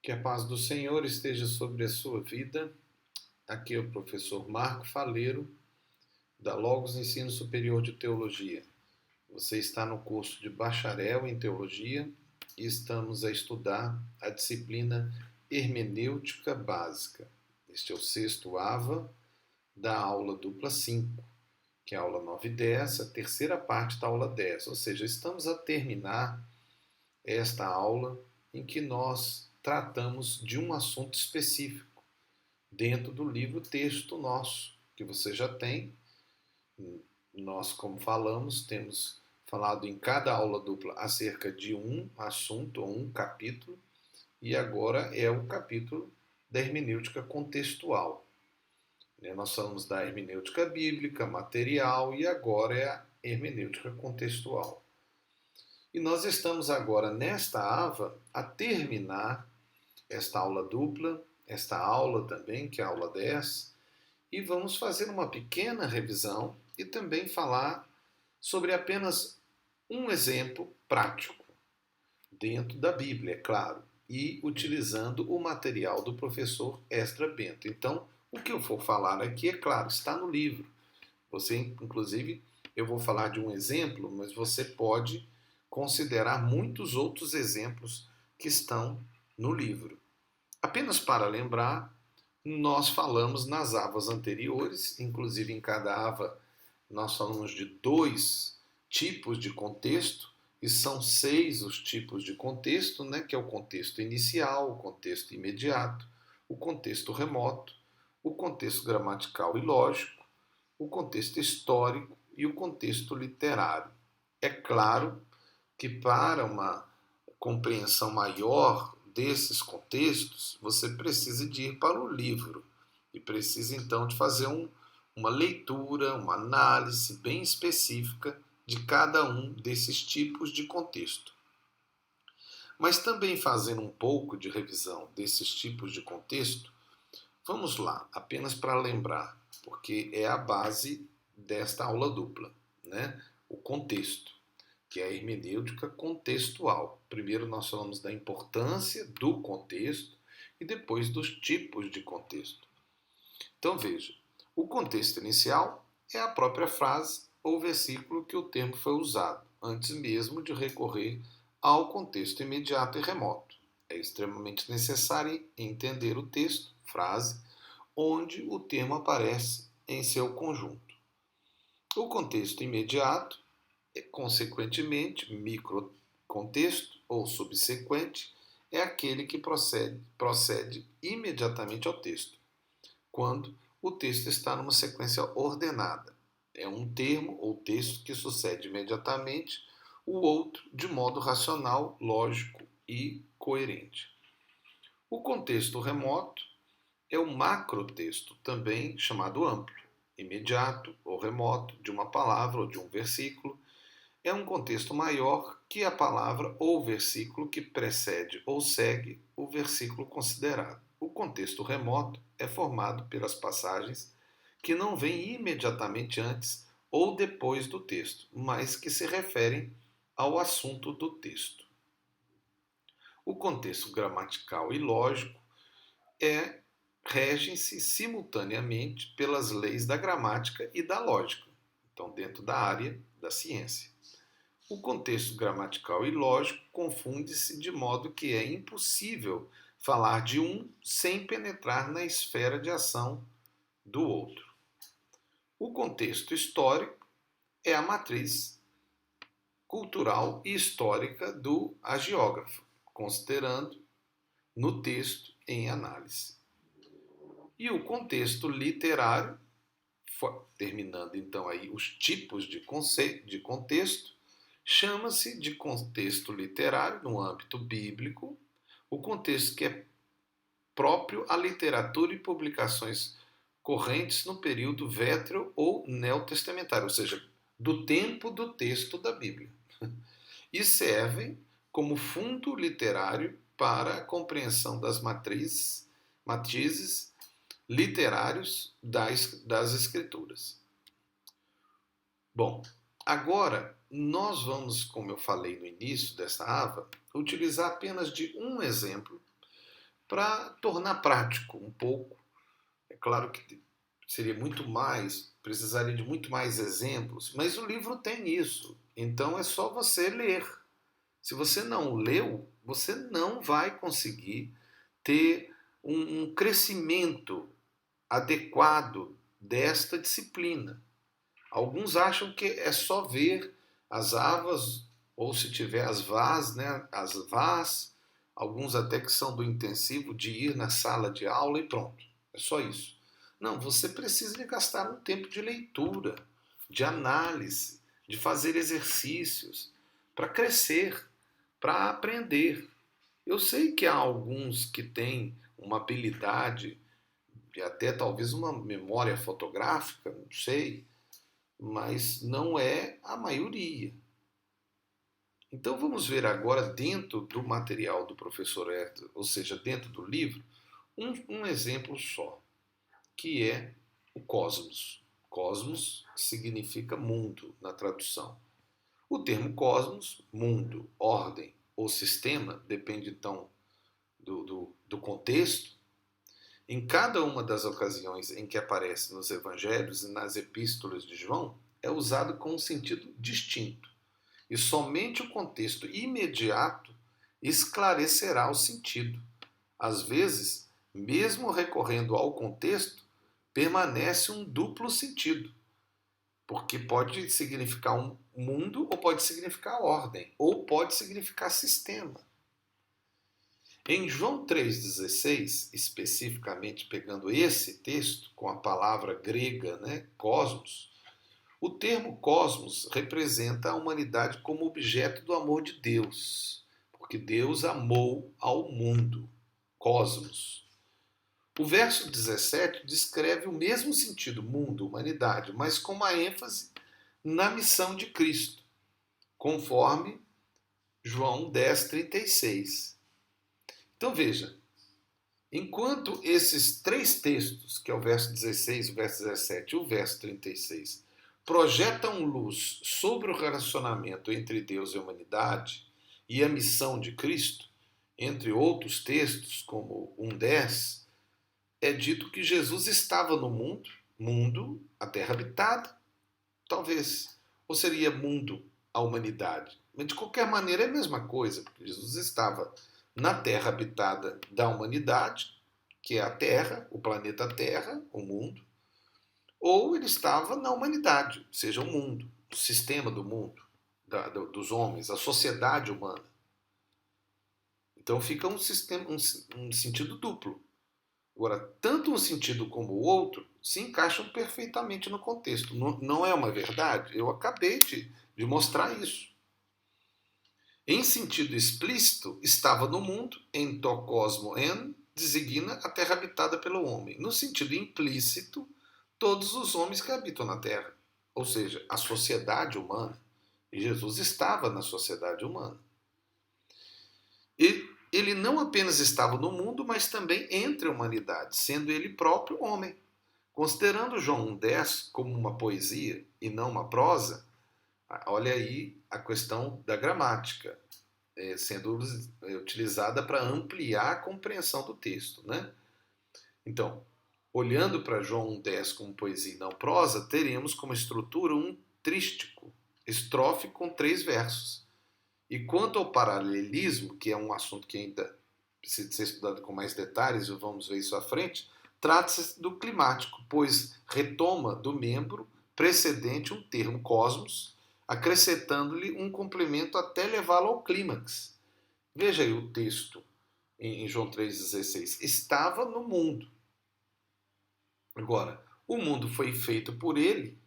Que a paz do Senhor esteja sobre a sua vida. Aqui é o professor Marco Faleiro, da Logos Ensino Superior de Teologia. Você está no curso de bacharel em teologia e estamos a estudar a disciplina Hermenêutica Básica. Este é o sexto AVA da aula dupla 5, que é a aula 9 e 10, a terceira parte da aula 10. Ou seja, estamos a terminar esta aula em que nós tratamos de um assunto específico dentro do livro texto nosso, que você já tem. Nós, como falamos, temos falado em cada aula dupla acerca de um assunto ou um capítulo, e agora é o capítulo da hermenêutica contextual. Nós falamos da hermenêutica bíblica, material, e agora é a hermenêutica contextual. E nós estamos agora nesta AVA a terminar esta aula dupla, esta aula também, que é a aula 10, e vamos fazer uma pequena revisão e também falar sobre apenas um exemplo prático, dentro da Bíblia, é claro, e utilizando o material do professor Esdra Bento. Então, o que eu for falar aqui, é claro, está no livro. Você, inclusive, eu vou falar de um exemplo, mas você pode considerar muitos outros exemplos que estão no livro. Apenas para lembrar, nós falamos nas avas anteriores, inclusive em cada ava nós falamos de dois tipos de contexto, e são 6 os tipos de contexto, né, que é o contexto inicial, o contexto imediato, o contexto remoto, o contexto gramatical e lógico, o contexto histórico e o contexto literário. É claro que para uma compreensão maior desses contextos, você precisa de ir para o livro e precisa então de fazer uma leitura, uma análise bem específica de cada um desses tipos de contexto. Mas também fazendo um pouco de revisão desses tipos de contexto, vamos lá, apenas para lembrar, porque é a base desta aula dupla, né? O contexto, que é a hermenêutica contextual. Primeiro nós falamos da importância do contexto e depois dos tipos de contexto. Então veja, o contexto inicial é a própria frase ou versículo que o termo foi usado, antes mesmo de recorrer ao contexto imediato e remoto. É extremamente necessário entender o texto, frase, onde o termo aparece em seu conjunto. O contexto imediato consequentemente, microcontexto ou subsequente é aquele que procede imediatamente ao texto, quando o texto está numa sequência ordenada. É um termo ou texto que sucede imediatamente o outro de modo racional, lógico e coerente. O contexto remoto é o macrotexto, também chamado amplo, imediato ou remoto, de uma palavra ou de um versículo. É um contexto maior que a palavra ou versículo que precede ou segue o versículo considerado. O contexto remoto é formado pelas passagens que não vêm imediatamente antes ou depois do texto, mas que se referem ao assunto do texto. O contexto gramatical e lógico regem-se simultaneamente pelas leis da gramática e da lógica, então dentro da área da ciência. O contexto gramatical e lógico confunde-se de modo que é impossível falar de um sem penetrar na esfera de ação do outro. O contexto histórico é a matriz cultural e histórica do agiógrafo, considerando no texto em análise. E o contexto literário, terminando então aí os tipos de contexto, chama-se de contexto literário no âmbito bíblico, o contexto que é próprio à literatura e publicações correntes no período vétero ou neotestamentário, ou seja, do tempo do texto da Bíblia, e servem como fundo literário para a compreensão das matrizes literários das Escrituras. Bom, agora nós vamos, como eu falei no início dessa ava, utilizar apenas de um exemplo para tornar prático um pouco. É claro que seria muito mais, precisaria de muito mais exemplos, mas o livro tem isso. Então é só você ler. Se você não leu, você não vai conseguir ter um crescimento adequado desta disciplina. Alguns acham que é só ver as avas, ou se tiver as vás, né, as vás, alguns até que são do intensivo de ir na sala de aula e pronto. É só isso. Não, você precisa de gastar um tempo de leitura, de análise, de fazer exercícios, para crescer, para aprender. Eu sei que há alguns que têm uma habilidade e até talvez uma memória fotográfica, não sei, mas não é a maioria. Então vamos ver agora dentro do material do professor Herta, ou seja, dentro do livro, um exemplo só, que é o cosmos. Cosmos significa mundo na tradução. O termo cosmos, mundo, ordem ou sistema, depende então do contexto. Em cada uma das ocasiões em que aparece nos evangelhos e nas epístolas de João, é usado com um sentido distinto. E somente o contexto imediato esclarecerá o sentido. Às vezes, mesmo recorrendo ao contexto, permanece um duplo sentido, porque pode significar um mundo, ou pode significar ordem, ou pode significar sistema. Em João 3,16, especificamente pegando esse texto, com a palavra grega, né, cosmos, o termo cosmos representa a humanidade como objeto do amor de Deus, porque Deus amou ao mundo, cosmos. O verso 17 descreve o mesmo sentido, mundo, humanidade, mas com uma ênfase na missão de Cristo, conforme João 10,36. Então veja, enquanto esses três textos, que é o verso 16, o verso 17 e o verso 36, projetam luz sobre o relacionamento entre Deus e a humanidade e a missão de Cristo, entre outros textos, como 1,10, é dito que Jesus estava no mundo, a terra habitada, talvez, ou seria mundo, a humanidade. Mas de qualquer maneira é a mesma coisa, porque Jesus estava na terra habitada da humanidade, que é a Terra, o planeta Terra, o mundo, ou ele estava na humanidade, ou seja, o mundo, o sistema do mundo, dos homens, a sociedade humana. Então fica um sentido duplo. Agora, tanto um sentido como o outro se encaixam perfeitamente no contexto. Não é uma verdade? Eu acabei de mostrar isso. Em sentido explícito, estava no mundo, em to cosmo en, designa a terra habitada pelo homem. No sentido implícito, todos os homens que habitam na terra, ou seja, a sociedade humana. E Jesus estava na sociedade humana. E ele não apenas estava no mundo, mas também entre a humanidade, sendo ele próprio homem. Considerando João 1,10 como uma poesia e não uma prosa, olha aí a questão da gramática, sendo utilizada para ampliar a compreensão do texto, né? Então, olhando para João 1,10 como poesia e não prosa, teremos como estrutura um trístico, estrofe com 3 versos. E quanto ao paralelismo, que é um assunto que ainda precisa ser estudado com mais detalhes, e vamos ver isso à frente, trata-se do climático, pois retoma do membro precedente um termo cosmos, acrescentando-lhe um complemento até levá-lo ao clímax. Veja aí o texto em João 3,16. Estava no mundo. Agora, o mundo foi feito por ele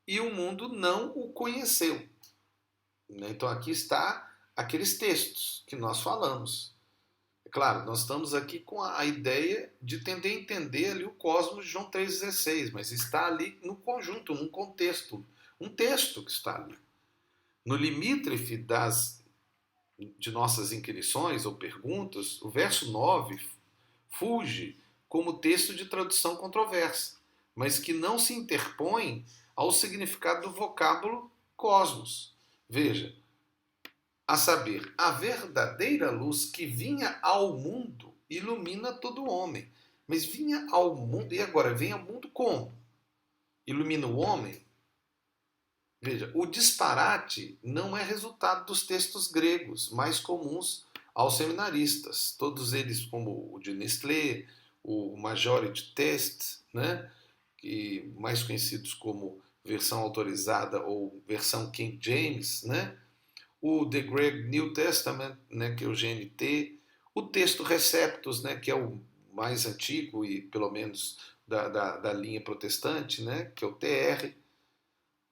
e o mundo não o conheceu. Então aqui está aqueles textos que nós falamos. É claro, nós estamos aqui com a ideia de tentar entender ali o cosmos de João 3,16, mas está ali no conjunto, num contexto, um texto que está ali. No limítrofe de nossas inquirições ou perguntas, o verso 9 fuge como texto de tradução controversa, mas que não se interpõe ao significado do vocábulo cosmos. Veja, a saber, a verdadeira luz que vinha ao mundo ilumina todo homem. Mas vinha ao mundo, e agora vem ao mundo como? Ilumina o homem? Veja, o disparate não é resultado dos textos gregos mais comuns aos seminaristas, todos eles como o de Nestlé, o Majority Test, né, que mais conhecidos como versão autorizada ou versão King James, né, o The Greek New Testament, né, que é o GNT, o texto Receptus, né, que é o mais antigo e pelo menos da linha protestante, né, que é o TR,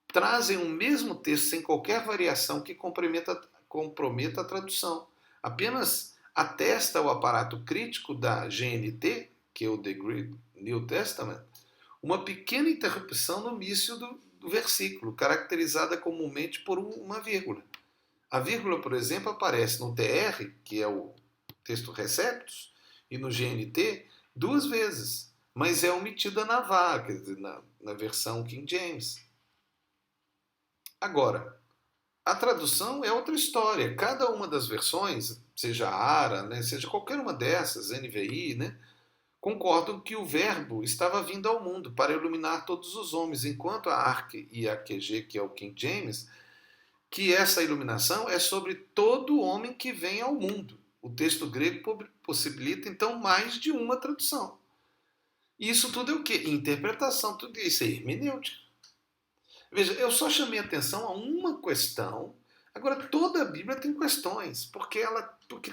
trazem o mesmo texto sem qualquer variação que comprometa a tradução. Apenas atesta o aparato crítico da GNT, que é o The Greek New Testament, uma pequena interrupção no início do versículo, caracterizada comumente por uma vírgula. A vírgula, por exemplo, aparece no TR, que é o texto Receptus, e no GNT, 2 vezes, mas é omitida na VA, quer dizer, na versão King James. Agora, a tradução é outra história. Cada uma das versões, seja a ARA, né, seja qualquer uma dessas, NVI, né, concordam que o verbo estava vindo ao mundo para iluminar todos os homens, enquanto a ARC e a QG, que é o King James, que essa iluminação é sobre todo homem que vem ao mundo. O texto grego possibilita, então, mais de uma tradução. Isso tudo é o quê? Interpretação, tudo isso é hermenêutica. Veja, eu só chamei atenção a uma questão. Agora, toda a Bíblia tem questões, porque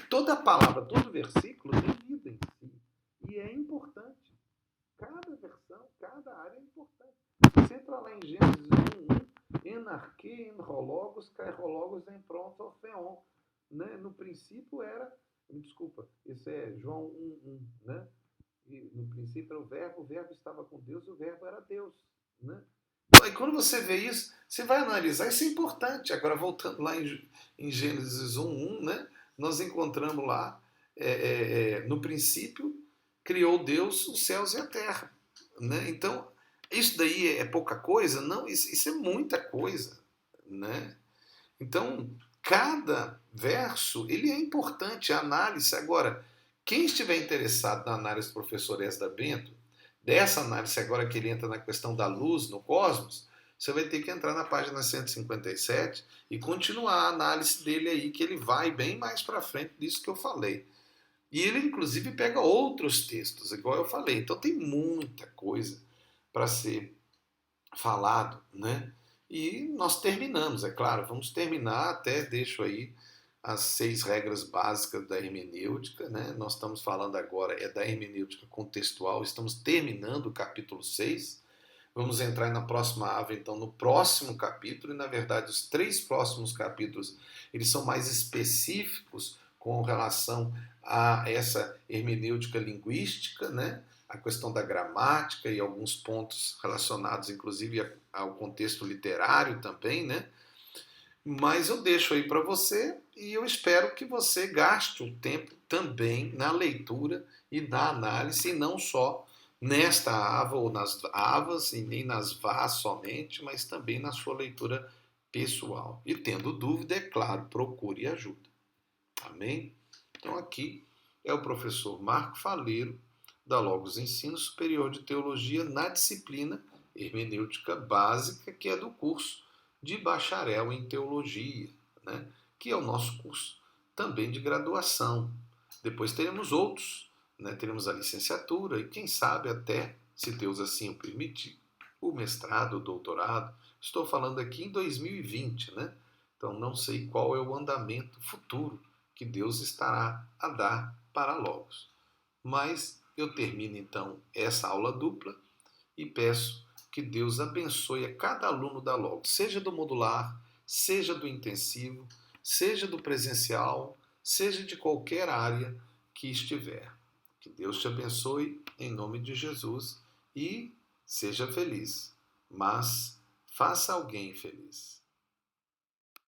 toda palavra, todo versículo tem vida em si. E é importante. Cada versão, cada área é importante. Você entra lá em Gênesis 1:1, enarque, enrologos, cairologos, em pronto, orfeon. Né? No princípio era, desculpa, isso é João 1:1, né? E no princípio era o verbo estava com Deus, o verbo era Deus, né? E quando você vê isso, você vai analisar, isso é importante. Agora, voltando lá em Gênesis 1:1, né, nós encontramos lá, no princípio, criou Deus os céus e a terra. Né? Então, isso daí é pouca coisa? Não, isso é muita coisa. Né? Então, cada verso ele é importante, a análise. Agora, quem estiver interessado na análise do professor Esdra Bento, dessa análise agora que ele entra na questão da luz no cosmos, você vai ter que entrar na página 157 e continuar a análise dele aí, que ele vai bem mais para frente disso que eu falei. E ele, inclusive, pega outros textos, igual eu falei. Então, tem muita coisa para ser falado, né? E nós terminamos, é claro, vamos terminar, até deixo aí as 6 regras básicas da hermenêutica, né? Nós estamos falando agora da hermenêutica contextual, estamos terminando o capítulo 6, vamos entrar na próxima ave, então, no próximo capítulo, e na verdade os 3 próximos capítulos, eles são mais específicos com relação a essa hermenêutica linguística, né? A questão da gramática e alguns pontos relacionados, inclusive, ao contexto literário também, né? Mas eu deixo aí para você e eu espero que você gaste um tempo também na leitura e na análise, e não só nesta ava ou nas avas, e nem nas vás somente, mas também na sua leitura pessoal. E tendo dúvida, é claro, procure ajuda. Amém? Então aqui é o professor Marco Faleiro, da Logos Ensino Superior de Teologia, na disciplina Hermenêutica Básica, que é do curso de bacharel em teologia, né? Que é o nosso curso também de graduação. Depois teremos outros, né? Teremos a licenciatura e quem sabe até, se Deus assim o permitir, o mestrado, o doutorado. Estou falando aqui em 2020, né? Então não sei qual é o andamento futuro que Deus estará a dar para Logos. Mas eu termino então essa aula dupla e peço que Deus abençoe a cada aluno da Logos, seja do modular, seja do intensivo, seja do presencial, seja de qualquer área que estiver. Que Deus te abençoe em nome de Jesus e seja feliz, mas faça alguém feliz.